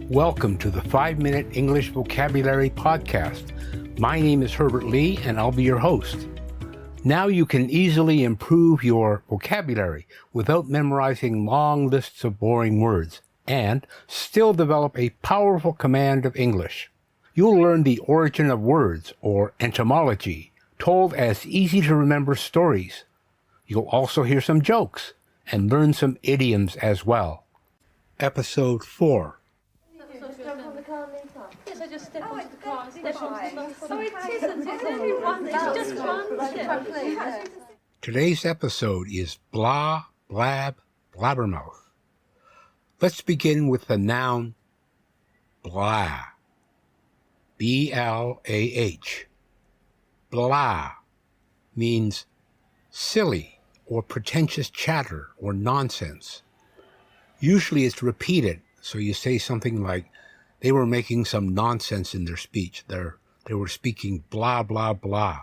Welcome to the 5-Minute English Vocabulary Podcast. My name is Herbert Lee, and I'll be your host. Now you can easily improve your vocabulary without memorizing long lists of boring words, and still develop a powerful command of English. You'll learn the origin of words, or etymology, told as easy-to-remember stories. You'll also hear some jokes, and learn some idioms as well. Episode 4. Yes, I just step onto the car, step onto the bus. Oh, it isn't. It's only one. It's just one step. Today's episode is Blab, Blabbermouth. Let's begin with the noun Blab. B-L-A-H. Blah means silly or pretentious chatter or nonsense. Usually it's repeated, so you say something like, they were making some nonsense in their speech. They were speaking blah, blah, blah.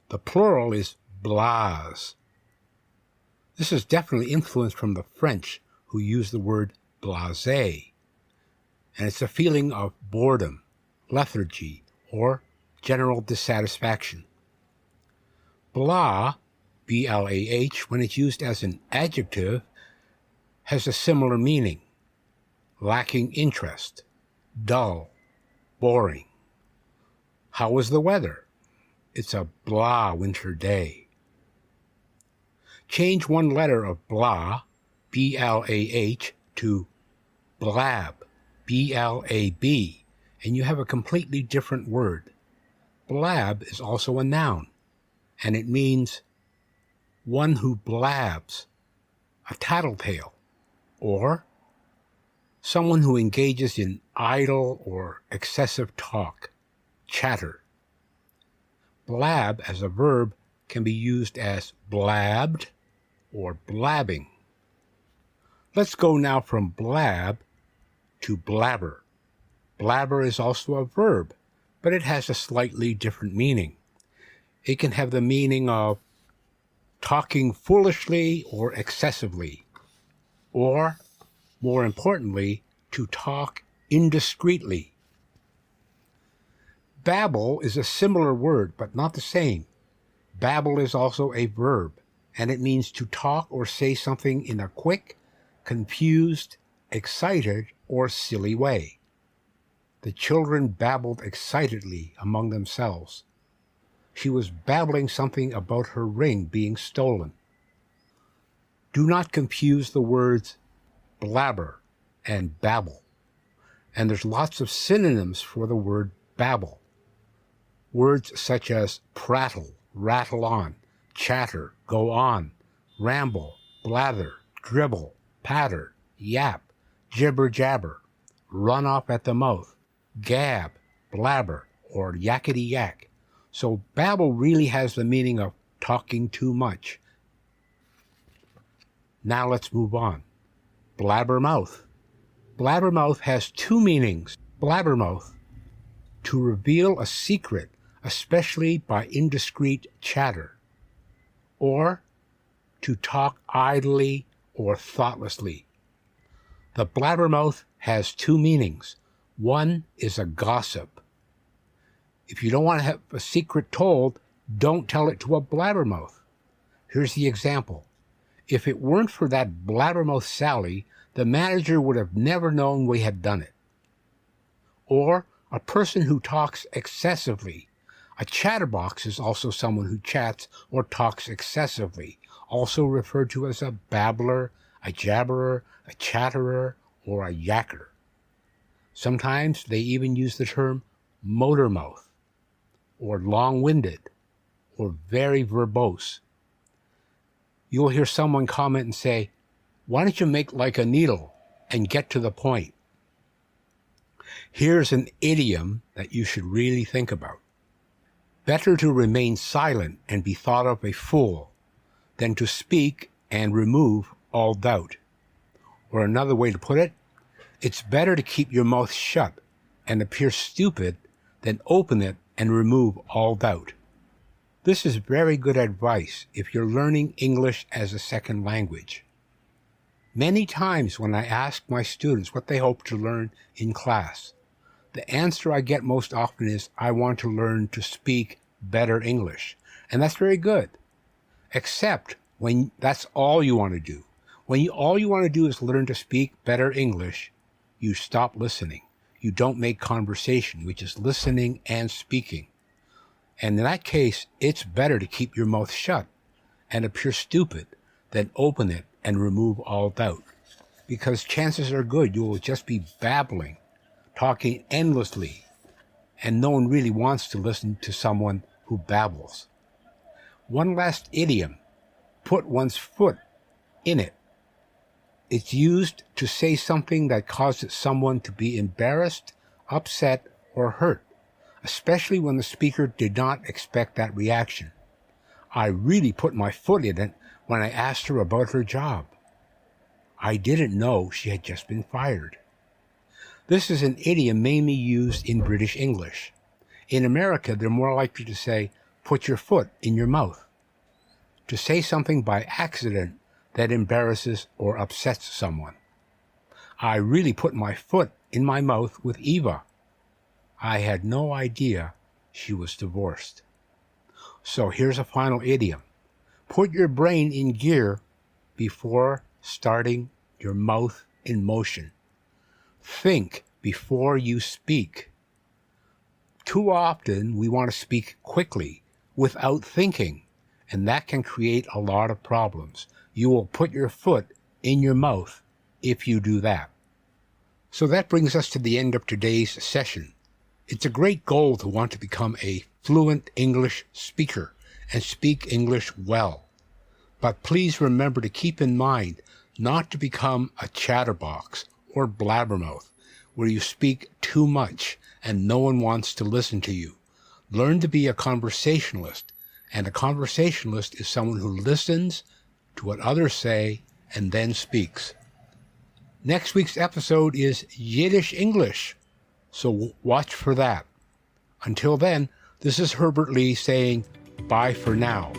The plural is blahs. This is definitely influenced from the French, who use the word blasé. And it's a feeling of boredom, lethargy, or general dissatisfaction. Blah, B-L-A-H, when it's used as an adjective, has a similar meaning. Lacking interest, dull, boring. How was the weather? It's a blah winter day. Change one letter of blah, B-L-A-H, to blab, B-L-A-B, and you have a completely different word. Blab is also a noun, and it means one who blabs, a tattletale, or someone who engages in idle or excessive talk, chatter. Blab as a verb can be used as blabbed or blabbing. Let's go now from blab to blabber. Blabber is also a verb, but it has a slightly different meaning. It can have the meaning of talking foolishly or excessively, or more importantly, to talk indiscreetly. Babble is a similar word, but not the same. Babble is also a verb, and it means to talk or say something in a quick, confused, excited, or silly way. The children babbled excitedly among themselves. She was babbling something about her ring being stolen. Do not confuse the words blabber and babble. And there's lots of synonyms for the word babble. Words such as prattle, rattle on, chatter, go on, ramble, blather, dribble, patter, yap, jibber jabber, run off at the mouth, gab, blabber, or yakety yak. So babble really has the meaning of talking too much. Now let's move on. Blabbermouth. Blabbermouth has two meanings. Blabbermouth, to reveal a secret, especially by indiscreet chatter, or to talk idly or thoughtlessly. The blabbermouth has two meanings. One is a gossip. If you don't want to have a secret told, don't tell it to a blabbermouth. Here's the example. If it weren't for that blabbermouth Sally, the manager would have never known we had done it. Or a person who talks excessively. A chatterbox is also someone who chats or talks excessively, also referred to as a babbler, a jabberer, a chatterer, or a yacker. Sometimes they even use the term motormouth, or long-winded, or very verbose. You'll hear someone comment and say, why don't you make like a needle and get to the point? Here's an idiom that you should really think about. Better to remain silent and be thought of a fool than to speak and remove all doubt. Or another way to put it, it's better to keep your mouth shut and appear stupid than open it and remove all doubt. This is very good advice if you're learning English as a second language. Many times when I ask my students what they hope to learn in class, the answer I get most often is, I want to learn to speak better English. And that's very good, except when that's all you want to do. When all you want to do is learn to speak better English, you stop listening. You don't make conversation, which is listening and speaking. And in that case, it's better to keep your mouth shut and appear stupid than open it and remove all doubt. Because chances are good you will just be babbling, talking endlessly, and no one really wants to listen to someone who babbles. One last idiom, put one's foot in it. It's used to say something that causes someone to be embarrassed, upset, or hurt, especially when the speaker did not expect that reaction. I really put my foot in it when I asked her about her job. I didn't know she had just been fired. This is an idiom mainly used in British English. In America, they're more likely to say, put your foot in your mouth, to say something by accident that embarrasses or upsets someone. I really put my foot in my mouth with Eva. I had no idea she was divorced. So here's a final idiom. Put your brain in gear before starting your mouth in motion. Think before you speak. Too often we want to speak quickly without thinking, and that can create a lot of problems. You will put your foot in your mouth if you do that. So that brings us to the end of today's session. It's a great goal to want to become a fluent English speaker and speak English well. But please remember to keep in mind not to become a chatterbox or blabbermouth, where you speak too much and no one wants to listen to you. Learn to be a conversationalist, and a conversationalist is someone who listens to what others say and then speaks. Next week's episode is Yiddish English, so watch for that. Until then, this is Herbert Lee saying bye for now.